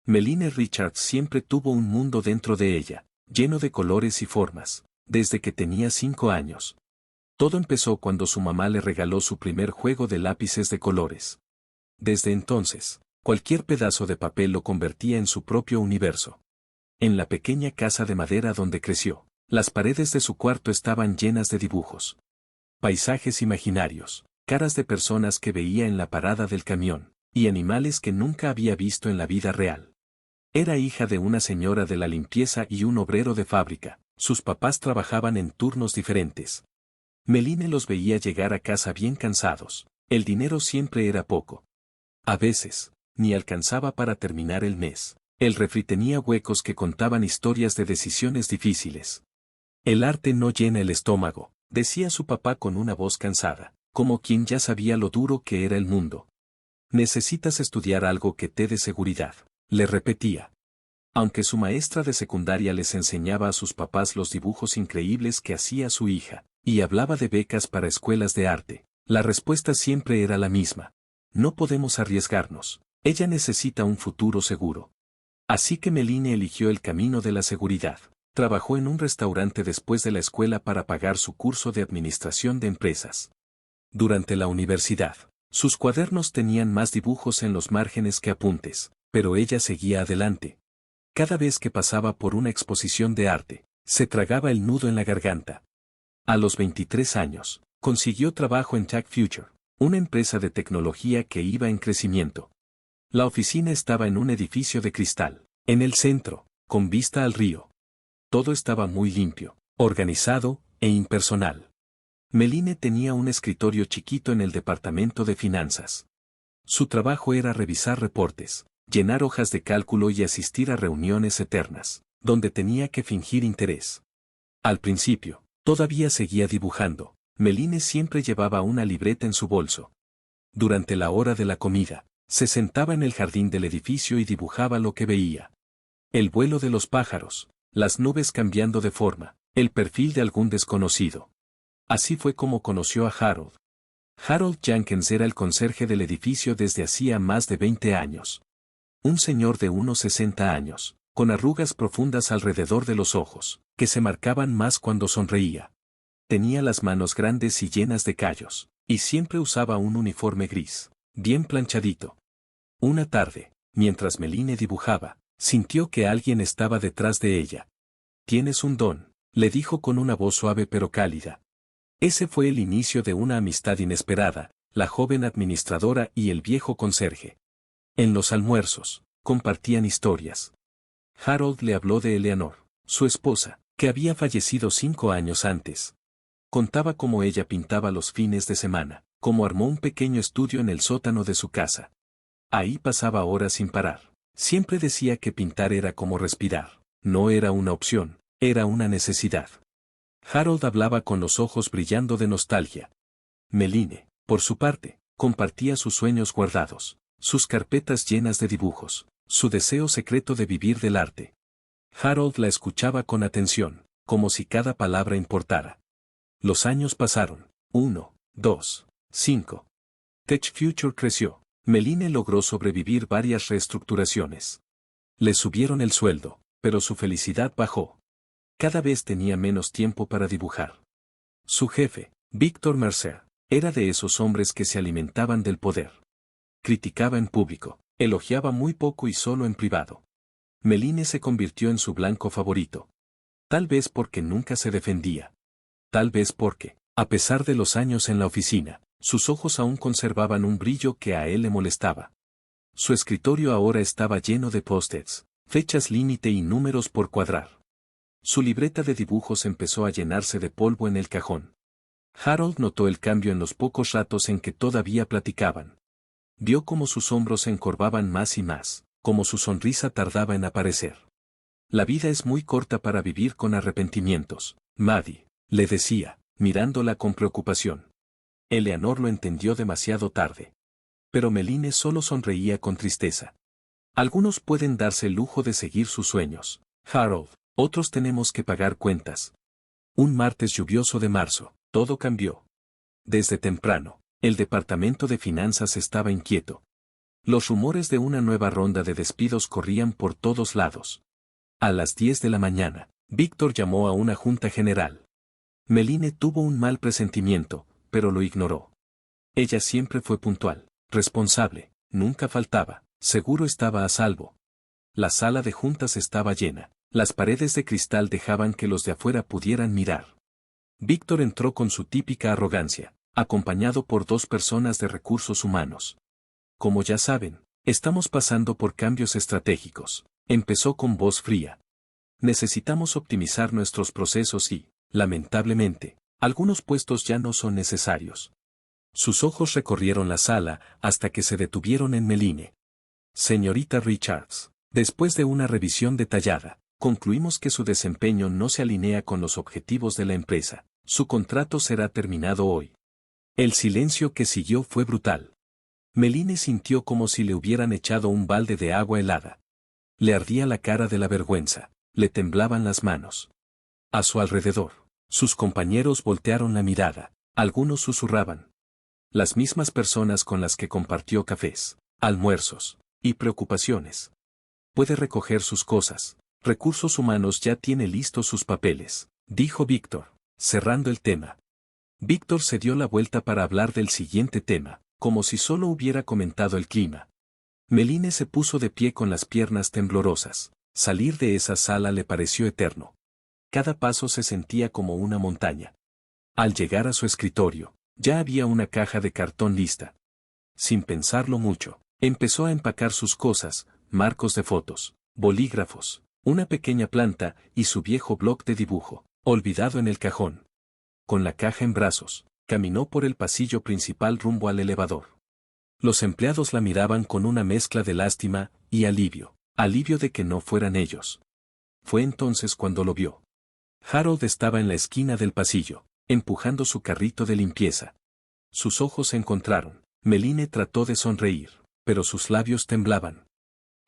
Meline Richards siempre tuvo un mundo dentro de ella, lleno de colores y formas, desde que tenía 5 años. Todo empezó cuando su mamá le regaló su primer juego de lápices de colores. Desde entonces, cualquier pedazo de papel lo convertía en su propio universo. En la pequeña casa de madera donde creció, las paredes de su cuarto estaban llenas de dibujos. Paisajes imaginarios, caras de personas que veía en la parada del camión, y animales que nunca había visto en la vida real. Era hija de una señora de la limpieza y un obrero de fábrica. Sus papás trabajaban en turnos diferentes. Meline los veía llegar a casa bien cansados. El dinero siempre era poco. A veces, ni alcanzaba para terminar el mes. El refri tenía huecos que contaban historias de decisiones difíciles. El arte no llena el estómago, decía su papá con una voz cansada, como quien ya sabía lo duro que era el mundo. Necesitas estudiar algo que te dé seguridad, le repetía. Aunque su maestra de secundaria les enseñaba a sus papás los dibujos increíbles que hacía su hija, y hablaba de becas para escuelas de arte, la respuesta siempre era la misma. No podemos arriesgarnos. Ella necesita un futuro seguro. Así que Meline eligió el camino de la seguridad. Trabajó en un restaurante después de la escuela para pagar su curso de administración de empresas. Durante la universidad, sus cuadernos tenían más dibujos en los márgenes que apuntes, pero ella seguía adelante. Cada vez que pasaba por una exposición de arte, se tragaba el nudo en la garganta. A los 23 años, consiguió trabajo en Tech Future, una empresa de tecnología que iba en crecimiento. La oficina estaba en un edificio de cristal, en el centro, con vista al río. Todo estaba muy limpio, organizado e impersonal. Meline tenía un escritorio chiquito en el departamento de finanzas. Su trabajo era revisar reportes, llenar hojas de cálculo y asistir a reuniones eternas, donde tenía que fingir interés. Al principio, todavía seguía dibujando. Meline siempre llevaba una libreta en su bolso. Durante la hora de la comida, se sentaba en el jardín del edificio y dibujaba lo que veía. El vuelo de los pájaros, las nubes cambiando de forma, el perfil de algún desconocido. Así fue como conoció a Harold. Harold Jenkins era el conserje del edificio desde hacía más de 20 años. Un señor de unos 60 años, con arrugas profundas alrededor de los ojos, que se marcaban más cuando sonreía. Tenía las manos grandes y llenas de callos, y siempre usaba un uniforme gris, bien planchadito. Una tarde, mientras Meline dibujaba, sintió que alguien estaba detrás de ella. «Tienes un don», le dijo con una voz suave pero cálida. Ese fue el inicio de una amistad inesperada, la joven administradora y el viejo conserje. En los almuerzos, compartían historias. Harold le habló de Eleanor, su esposa, que había fallecido 5 años antes. Contaba cómo ella pintaba los fines de semana, cómo armó un pequeño estudio en el sótano de su casa. Ahí pasaba horas sin parar. Siempre decía que pintar era como respirar. No era una opción, era una necesidad. Harold hablaba con los ojos brillando de nostalgia. Meline, por su parte, compartía sus sueños guardados, sus carpetas llenas de dibujos, su deseo secreto de vivir del arte. Harold la escuchaba con atención, como si cada palabra importara. Los años pasaron. 1, 2, 5. Tech Future creció. Meline logró sobrevivir varias reestructuraciones. Le subieron el sueldo, pero su felicidad bajó. Cada vez tenía menos tiempo para dibujar. Su jefe, Victor Mercer, era de esos hombres que se alimentaban del poder. Criticaba en público, elogiaba muy poco y solo en privado. Meline se convirtió en su blanco favorito. Tal vez porque nunca se defendía. Tal vez porque, a pesar de los años en la oficina, sus ojos aún conservaban un brillo que a él le molestaba. Su escritorio ahora estaba lleno de post-its, fechas límite y números por cuadrar. Su libreta de dibujos empezó a llenarse de polvo en el cajón. Harold notó el cambio en los pocos ratos en que todavía platicaban. Vio cómo sus hombros se encorvaban más y más, cómo su sonrisa tardaba en aparecer. La vida es muy corta para vivir con arrepentimientos, Maddie, le decía, mirándola con preocupación. Eleanor lo entendió demasiado tarde. Pero Meline solo sonreía con tristeza. Algunos pueden darse el lujo de seguir sus sueños, Harold, otros tenemos que pagar cuentas. Un martes lluvioso de marzo, todo cambió. Desde temprano, el departamento de finanzas estaba inquieto. Los rumores de una nueva ronda de despidos corrían por todos lados. A las 10 de la mañana, Víctor llamó a una junta general. Meline tuvo un mal presentimiento, pero lo ignoró. Ella siempre fue puntual, responsable, nunca faltaba, seguro estaba a salvo. La sala de juntas estaba llena, las paredes de cristal dejaban que los de afuera pudieran mirar. Víctor entró con su típica arrogancia, acompañado por 2 personas de recursos humanos. Como ya saben, estamos pasando por cambios estratégicos, empezó con voz fría. Necesitamos optimizar nuestros procesos y, lamentablemente, algunos puestos ya no son necesarios. Sus ojos recorrieron la sala hasta que se detuvieron en Meline. Señorita Richards, después de una revisión detallada, concluimos que su desempeño no se alinea con los objetivos de la empresa. Su contrato será terminado hoy. El silencio que siguió fue brutal. Meline sintió como si le hubieran echado un balde de agua helada. Le ardía la cara de la vergüenza, le temblaban las manos. A su alrededor, sus compañeros voltearon la mirada, algunos susurraban. Las mismas personas con las que compartió cafés, almuerzos y preocupaciones. Puede recoger sus cosas. Recursos Humanos ya tiene listos sus papeles, dijo Víctor, cerrando el tema. Víctor se dio la vuelta para hablar del siguiente tema, como si solo hubiera comentado el clima. Meline se puso de pie con las piernas temblorosas. Salir de esa sala le pareció eterno. Cada paso se sentía como una montaña. Al llegar a su escritorio, ya había una caja de cartón lista. Sin pensarlo mucho, empezó a empacar sus cosas, marcos de fotos, bolígrafos, una pequeña planta y su viejo bloc de dibujo, olvidado en el cajón. Con la caja en brazos, caminó por el pasillo principal rumbo al elevador. Los empleados la miraban con una mezcla de lástima y alivio de que no fueran ellos. Fue entonces cuando lo vio. Harold estaba en la esquina del pasillo, empujando su carrito de limpieza. Sus ojos se encontraron. Meline trató de sonreír, pero sus labios temblaban.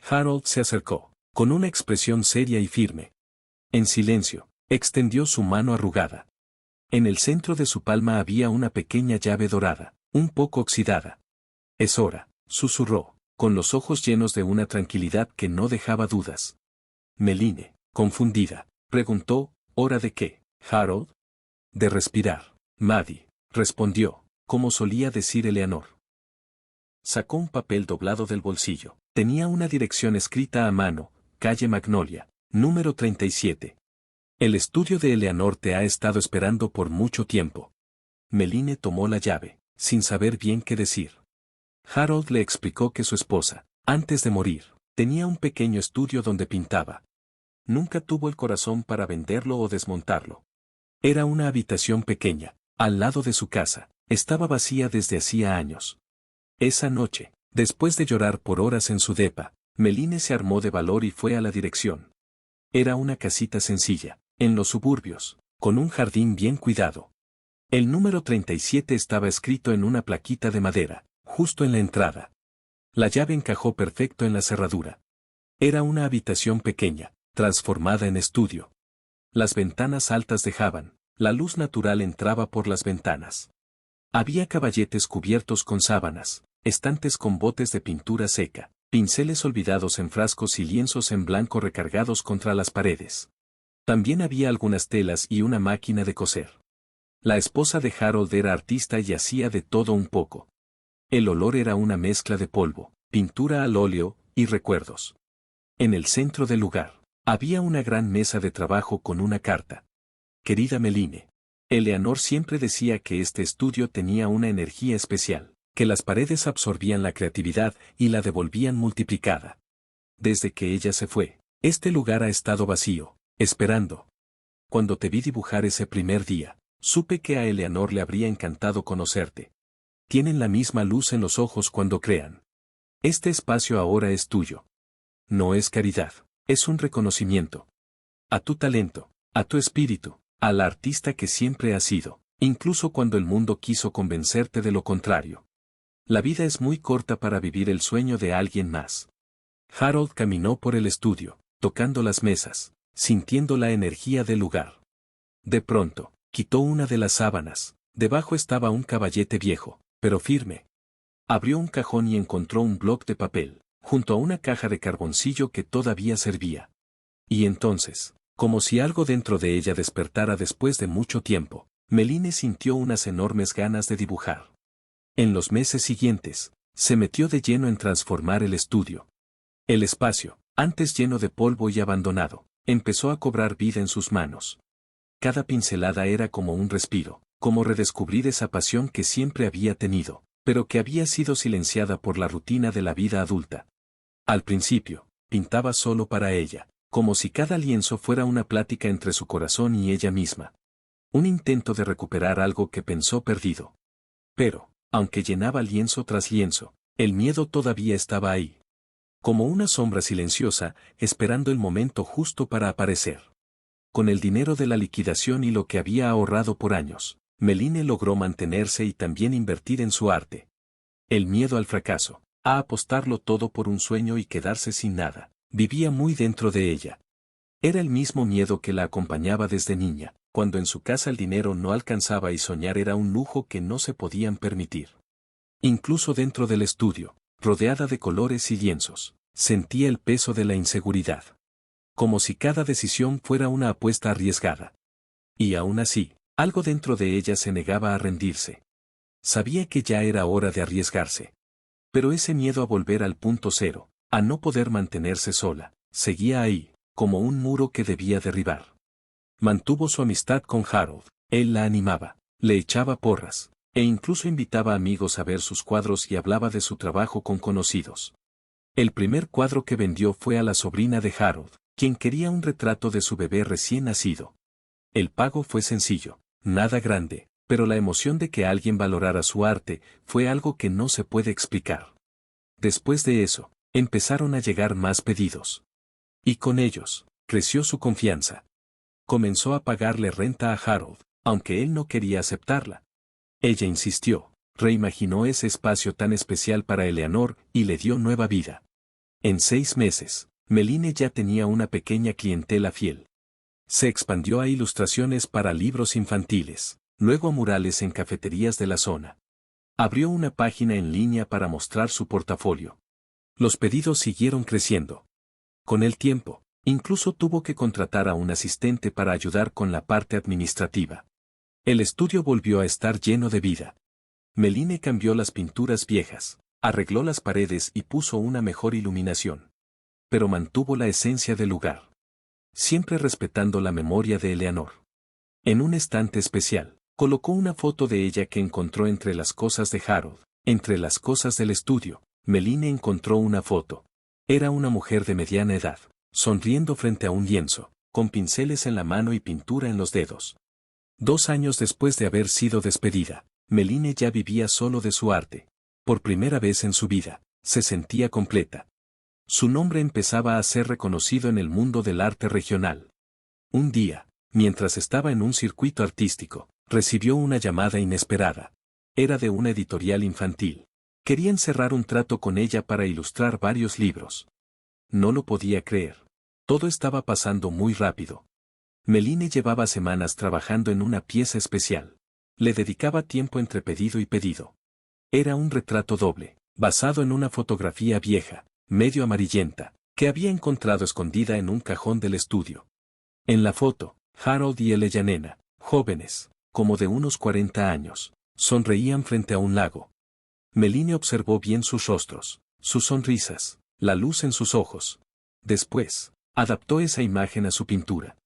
Harold se acercó, con una expresión seria y firme. En silencio, extendió su mano arrugada. En el centro de su palma había una pequeña llave dorada, un poco oxidada. Es hora, susurró, con los ojos llenos de una tranquilidad que no dejaba dudas. Meline, confundida, preguntó, ¿hora de qué, Harold? De respirar, Maddie, respondió, como solía decir Eleanor. Sacó un papel doblado del bolsillo. Tenía una dirección escrita a mano, calle Magnolia, número 37. El estudio de Eleanor te ha estado esperando por mucho tiempo. Meline tomó la llave, sin saber bien qué decir. Harold le explicó que su esposa, antes de morir, tenía un pequeño estudio donde pintaba. Nunca tuvo el corazón para venderlo o desmontarlo. Era una habitación pequeña, al lado de su casa, estaba vacía desde hacía años. Esa noche, después de llorar por horas en su depa, Meline se armó de valor y fue a la dirección. Era una casita sencilla, en los suburbios, con un jardín bien cuidado. El número 37 estaba escrito en una plaquita de madera, justo en la entrada. La llave encajó perfecto en la cerradura. Era una habitación pequeña, transformada en estudio. Las ventanas altas dejaban, la luz natural entraba por las ventanas. Había caballetes cubiertos con sábanas, estantes con botes de pintura seca, pinceles olvidados en frascos y lienzos en blanco recargados contra las paredes. También había algunas telas y una máquina de coser. La esposa de Harold era artista y hacía de todo un poco. El olor era una mezcla de polvo, pintura al óleo y recuerdos. En el centro del lugar, había una gran mesa de trabajo con una carta. Querida Meline. Eleanor siempre decía que este estudio tenía una energía especial, que las paredes absorbían la creatividad y la devolvían multiplicada. Desde que ella se fue, este lugar ha estado vacío, esperando. Cuando te vi dibujar ese primer día, supe que a Eleanor le habría encantado conocerte. Tienen la misma luz en los ojos cuando crean. Este espacio ahora es tuyo. No es caridad, es un reconocimiento. A tu talento, a tu espíritu, a la artista que siempre has sido, incluso cuando el mundo quiso convencerte de lo contrario. La vida es muy corta para vivir el sueño de alguien más. Harold caminó por el estudio, tocando las mesas, sintiendo la energía del lugar. De pronto, quitó una de las sábanas, debajo estaba un caballete viejo, pero firme. Abrió un cajón y encontró un bloc de papel, junto a una caja de carboncillo que todavía servía. Y entonces, como si algo dentro de ella despertara después de mucho tiempo, Meline sintió unas enormes ganas de dibujar. En los meses siguientes, se metió de lleno en transformar el estudio. El espacio, antes lleno de polvo y abandonado, empezó a cobrar vida en sus manos. Cada pincelada era como un respiro, como redescubrir esa pasión que siempre había tenido, pero que había sido silenciada por la rutina de la vida adulta. Al principio, pintaba solo para ella, como si cada lienzo fuera una plática entre su corazón y ella misma. Un intento de recuperar algo que pensó perdido. Pero, aunque llenaba lienzo tras lienzo, el miedo todavía estaba ahí. Como una sombra silenciosa, esperando el momento justo para aparecer. Con el dinero de la liquidación y lo que había ahorrado por años, Meline logró mantenerse y también invertir en su arte. El miedo al fracaso, a apostarlo todo por un sueño y quedarse sin nada, vivía muy dentro de ella. Era el mismo miedo que la acompañaba desde niña, cuando en su casa el dinero no alcanzaba y soñar era un lujo que no se podían permitir. Incluso dentro del estudio, rodeada de colores y lienzos, sentía el peso de la inseguridad. Como si cada decisión fuera una apuesta arriesgada. Y aún así, algo dentro de ella se negaba a rendirse. Sabía que ya era hora de arriesgarse. Pero ese miedo a volver al punto cero, a no poder mantenerse sola, seguía ahí, como un muro que debía derribar. Mantuvo su amistad con Harold, él la animaba, le echaba porras, e incluso invitaba a amigos a ver sus cuadros y hablaba de su trabajo con conocidos. El primer cuadro que vendió fue a la sobrina de Harold, quien quería un retrato de su bebé recién nacido. El pago fue sencillo, nada grande, pero la emoción de que alguien valorara su arte fue algo que no se puede explicar. Después de eso, empezaron a llegar más pedidos. Y con ellos, creció su confianza. Comenzó a pagarle renta a Harold, aunque él no quería aceptarla. Ella insistió, reimaginó ese espacio tan especial para Eleanor y le dio nueva vida. En 6 meses, Meline ya tenía una pequeña clientela fiel. Se expandió a ilustraciones para libros infantiles, luego a murales en cafeterías de la zona. Abrió una página en línea para mostrar su portafolio. Los pedidos siguieron creciendo. Con el tiempo, incluso tuvo que contratar a un asistente para ayudar con la parte administrativa. El estudio volvió a estar lleno de vida. Meline cambió las pinturas viejas, arregló las paredes y puso una mejor iluminación. Pero mantuvo la esencia del lugar. Siempre respetando la memoria de Eleanor. En un estante especial, colocó una foto de ella que encontró entre las cosas de Harold, entre las cosas del estudio. Meline encontró una foto. Era una mujer de mediana edad, sonriendo frente a un lienzo, con pinceles en la mano y pintura en los dedos. 2 años después de haber sido despedida, Meline ya vivía solo de su arte. Por primera vez en su vida, se sentía completa. Su nombre empezaba a ser reconocido en el mundo del arte regional. Un día, mientras estaba en un circuito artístico, recibió una llamada inesperada. Era de una editorial infantil. Querían cerrar un trato con ella para ilustrar varios libros. No lo podía creer. Todo estaba pasando muy rápido. Meline llevaba semanas trabajando en una pieza especial. Le dedicaba tiempo entre pedido y pedido. Era un retrato doble, basado en una fotografía vieja, medio amarillenta, que había encontrado escondida en un cajón del estudio. En la foto, Harold y Eleanor, jóvenes, como de unos 40 años, sonreían frente a un lago. Meline observó bien sus rostros, sus sonrisas, la luz en sus ojos. Después, adaptó esa imagen a su pintura.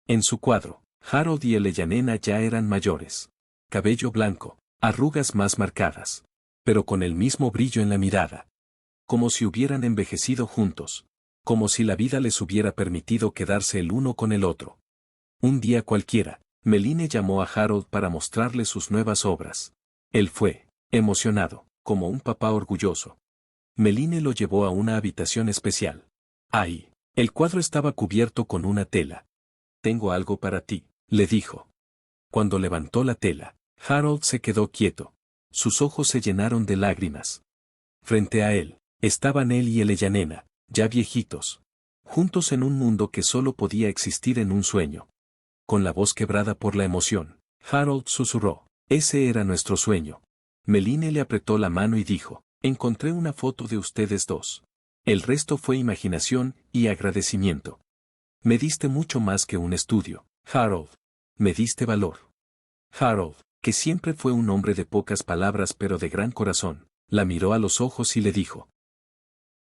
En su cuadro, Harold y Eleanor ya eran mayores. Cabello blanco, arrugas más marcadas. Pero con el mismo brillo en la mirada. Como si hubieran envejecido juntos. Como si la vida les hubiera permitido quedarse el uno con el otro. Un día cualquiera, Meline llamó a Harold para mostrarle sus nuevas obras. Él fue, emocionado, como un papá orgulloso. Meline lo llevó a una habitación especial. Ahí, el cuadro estaba cubierto con una tela. «Tengo algo para ti», le dijo. Cuando levantó la tela, Harold se quedó quieto. Sus ojos se llenaron de lágrimas. Frente a él, estaban él y Eleanor, ya viejitos. Juntos en un mundo que solo podía existir en un sueño. Con la voz quebrada por la emoción, Harold susurró, «Ese era nuestro sueño. Meline le apretó la mano y dijo, encontré una foto de ustedes dos. El resto fue imaginación y agradecimiento. Me diste mucho más que un estudio, Harold. Me diste valor. Harold, que siempre fue un hombre de pocas palabras pero de gran corazón, la miró a los ojos y le dijo,